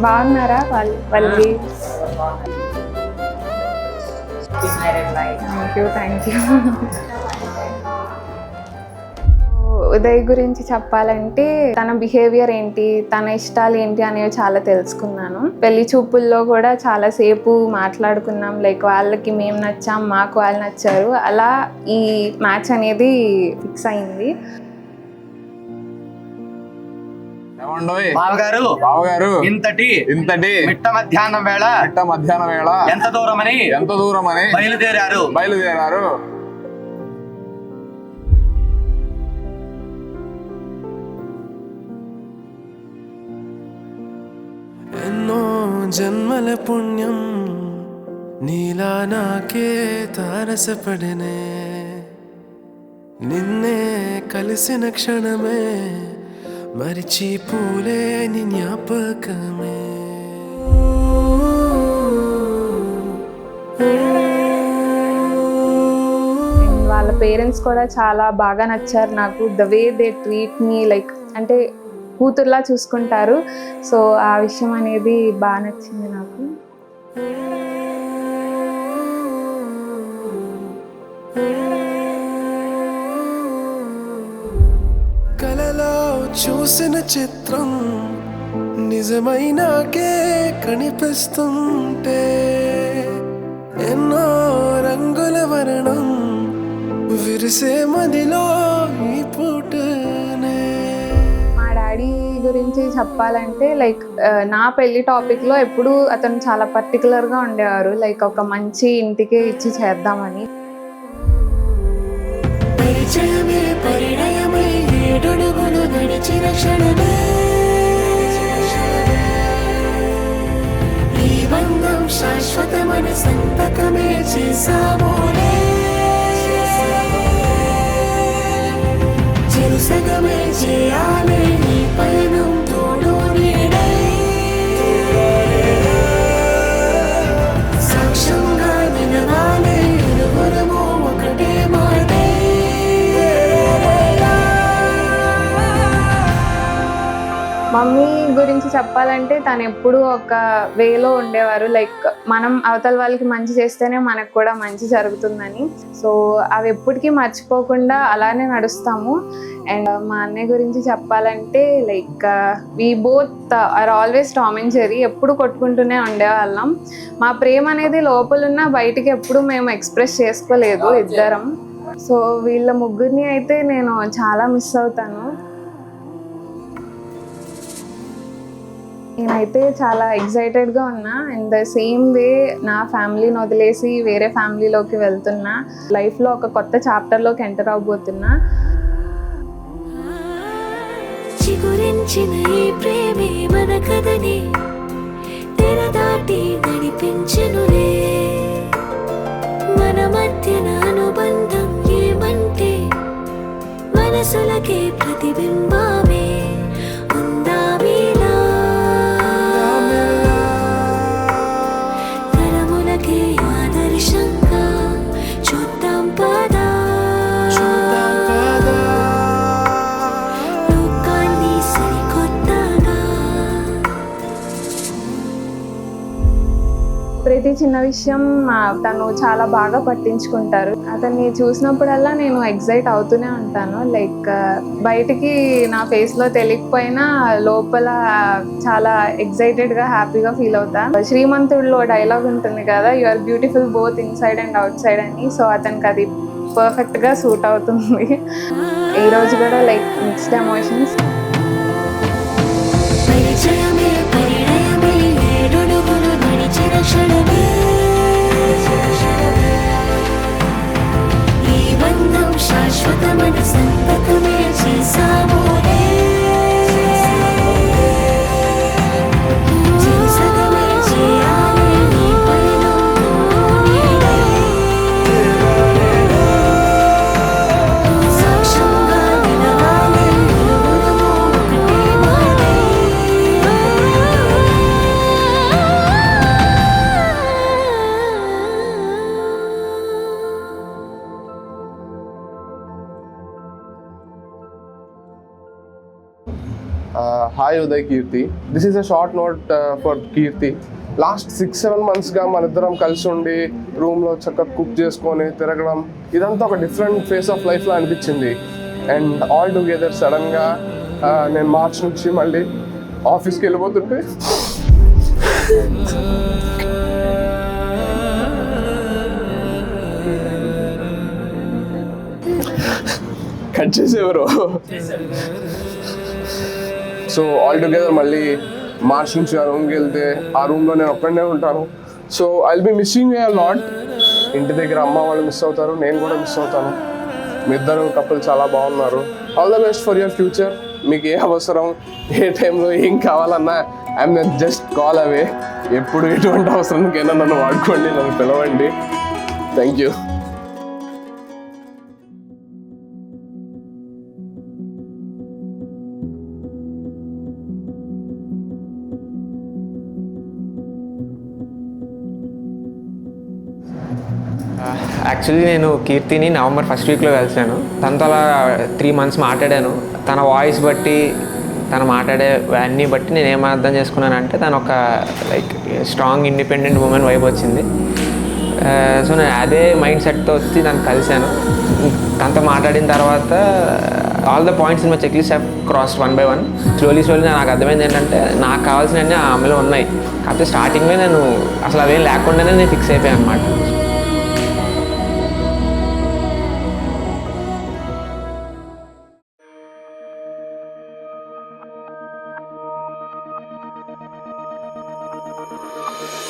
బాగున్నారా వాళ్ళు? Thank you. Uday గురించి చెప్పాలంటే తన బిహేవియర్ ఏంటి, తన ఇష్టాలు ఏంటి అనేవి చాలా తెలుసుకున్నాను. పెళ్లి చూపుల్లో కూడా చాలా సేపు మాట్లాడుకున్నాం. లైక్ వాళ్ళకి మేము నచ్చాం, మాకు వాళ్ళు నచ్చారు. అలా ఈ మ్యాచ్ అనేది ఫిక్స్ అయింది. బావగారు ఇంతటి మిట్ట మధ్యాహ్నం వేళ ఎంత దూరమని బయలుదేరారు. ఎన్నో జన్మల పుణ్యం నీలా నాకే తారసపడినే, నిన్నే కలిసిన క్షణమే మరిచిపోలే నీ జ్ఞాపకమే. వాళ్ళ పేరెంట్స్ కూడా చాలా బాగా నచ్చారు నాకు. The way they treat me, like అంటే కూతుర్లా చూసుకుంటారు. సో ఆ విషయం అనేది బాగా నచ్చింది నాకు. కలలో చూసిన చిత్రం నిజమైనాకే కనిపిస్తుంటే, ఎన్నో రంగుల వర్ణం విరిసే మదిలో ఈ పూటనే. మా డాడీ గురించి చెప్పాలంటే లైక్ నా పెళ్లి టాపిక్లో ఎప్పుడు అతను చాలా పర్టికులర్గా ఉండేవారు. లైక్ ఒక మంచి ఇంటికి ఇచ్చి చేద్దామని. శాశ్వతమైన సంతకమే చేసామోలే, చెరుసగమే చేయాలి ఈ పయనం తోడు నీడై, సాక్ష్యంగా నిలవాలి ఇరువురము ఒకటే మాటే. మమ్మీ గురించి చెప్పాలంటే తను ఎప్పుడు ఒక వేలో ఉండేవారు. లైక్ మనం అవతల వాళ్ళకి మంచి చేస్తేనే మనకు కూడా మంచి జరుగుతుందని. సో అవి ఎప్పటికీ మర్చిపోకుండా అలానే నడుస్తాము. అండ్ మా అన్నయ్య గురించి చెప్పాలంటే like we both are always Tom and Jerry. ఎప్పుడు కొట్టుకుంటూనే ఉండేవాళ్ళం. మా ప్రేమ అనేది లోపలున్న బయటికి ఎప్పుడు మేము ఎక్స్ప్రెస్ చేసుకోలేదు ఇద్దరం. సో వీళ్ళ ముగ్గురిని అయితే నేను చాలా మిస్ అవుతాను. నేనైతే చాలా ఎక్సైటెడ్గా ఉన్నా. అండ్ ద సేమ్ వే నా ఫ్యామిలీని వదిలేసి వేరే ఫ్యామిలీలోకి వెళ్తున్నా. లైఫ్లో ఒక కొత్త చాప్టర్లోకి ఎంటర్ అవబోతున్నా. చిగురించిన ఈ ప్రేమే మన కథని తెరదాటి నడిపించెనులే, మన మధ్యన అనుబంధం ఏమంటే మనసులకే ప్రతిబింబమే ఉందా వీలా, తరములకే ఆదర్శంగా చూద్దాం పదా, లోకాన్ని సరికొత్తగా. ప్రతి చిన్న విషయం తను చాలా బాగా పట్టించుకుంటారు. అతన్ని చూసినప్పుడల్లా నేను ఎక్సైట్ అవుతూనే ఉంటాను. లైక్ బయటికి నా ఫేస్లో తెలియకపోయినా లోపల చాలా ఎక్సైటెడ్గా హ్యాపీగా ఫీల్ అవుతా. శ్రీమంతుడిలో డైలాగ్ ఉంటుంది కదా, you are beautiful both inside and outside అని. సో అతనికి అది పర్ఫెక్ట్గా సూట్ అవుతుంది. ఈరోజు కూడా లైక్ మిక్స్డ్ ఎమోషన్స్. శాశ్వతమైన సంతకమే చేసామోలే, చెరుసగమే చేయాలి ఈ పయనం నీడై, సాక్ష్యంగా నిలవాలి ఇరువురము ఒకటే మాటే. Hi Uday Keerthi. This is a short note for Keerthi. Last 6-7 monthsగా మన ఇద్దరం కలిసి ఉండి రూమ్లో చక్కగా కుక్ చేసుకొని తిరగడం ఇదంతా ఒక డిఫరెంట్ ఫేస్ ఆఫ్ లైఫ్లో అనిపించింది. అండ్ ఆల్ టుగెదర్ సడన్గా నేను మార్చ్ నుంచి మళ్ళీ ఆఫీస్కి వెళ్ళిపోతుంటే కట్ చేసేవారు. సో ఆల్ టుగెదర్ మళ్ళీ మార్చ్ నుంచి ఆ రూమ్కి వెళ్తే ఆ రూమ్లో నేను ఒక్కడనే ఉంటాను. So I will be missing you a lot. ఇంటి దగ్గర అమ్మ వాళ్ళు మిస్ అవుతారు, నేను కూడా మిస్ అవుతాను. మీ ఇద్దరు కపుల్ చాలా బాగున్నారు. All the best for your future. మీకు ఏ అవసరం ఏ టైంలో ఏం కావాలన్నా ఐఎమ్ జస్ట్ కాల్ అవే. ఎప్పుడు ఎటువంటి అవసరానికైనా నన్ను వాడుకోండి, నన్ను పిలవండి. Thank you. యాక్చువల్లీ నేను కీర్తిని నవంబర్ 1st వీక్లో కలిసాను. తనతో అలా 3 months మాట్లాడాను. తన వాయిస్ బట్టి తను మాట్లాడే అన్నీ బట్టి నేను ఏం అర్థం చేసుకున్నానంటే తను ఒక like strong independent women vibe వచ్చింది. సో నేను అదే మైండ్ సెట్తో వచ్చి తను కలిశాను. తనతో మాట్లాడిన తర్వాత all the points in my check list have crossed 1 by 1. Slowly నాకు అర్థమైంది ఏంటంటే నాకు కావాల్సినవన్నీ ఆ ఆమెలో ఉన్నాయి. కాకపోతే స్టార్టింగ్లో నేను అసలు అవేం లేకుండానే నేను ఫిక్స్ అయిపోయాను అనమాట.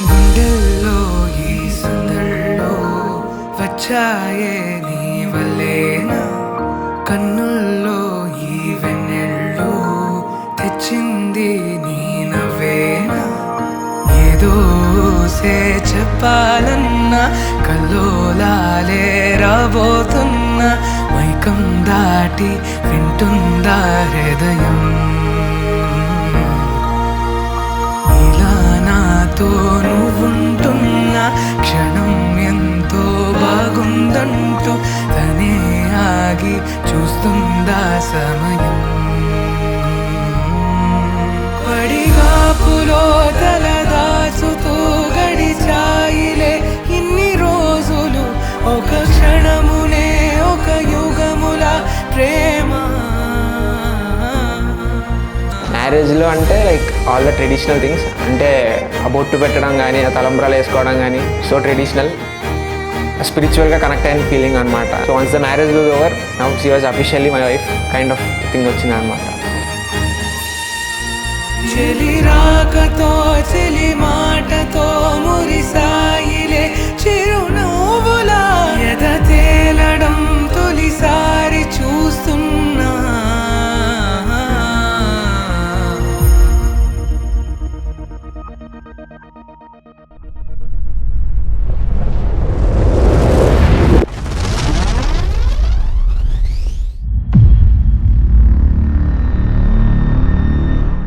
గుండెల్లో ఈ సందల్లో వచ్చాయే నీ వల్లేనా, కన్నుల్లో ఈ వెన్నెళ్ళు తెచ్చింది నీ నవ్వేనా. ఏదో సే చెప్పాలన్నా కల్లోలాలే రాబోతున్నా, మైకం దాటి వింటుందా హృదయం. నాతో నువ్వుంటున్న క్షణం ఎంతో బాగుందంటూ తనే ఆగి చూస్తుందా సమయం. పడిగాపులో తలదాచుతూ గడిచాయిలే ఇన్ని రోజులు, ఒక క్షణమునే ఒక యుగముల ప్రేమ. మ్యారేజ్లో అంటే like all the traditional things, అంటే బొట్టు పెట్టడం కానీ తలంబ్రాలు వేసుకోవడం కానీ, సో ట్రెడిషనల్ స్పిరిచువల్గా కనెక్ట్ అయిన ఫీలింగ్ అనమాట. So once the marriage was over, now she was officially my wife kind of thing వచ్చింది అనమాట. చెలి రాకతో చెలి మాటతో మురిసాయిలే చిరునవ్వులా ఎద తేలడం తొలిసారి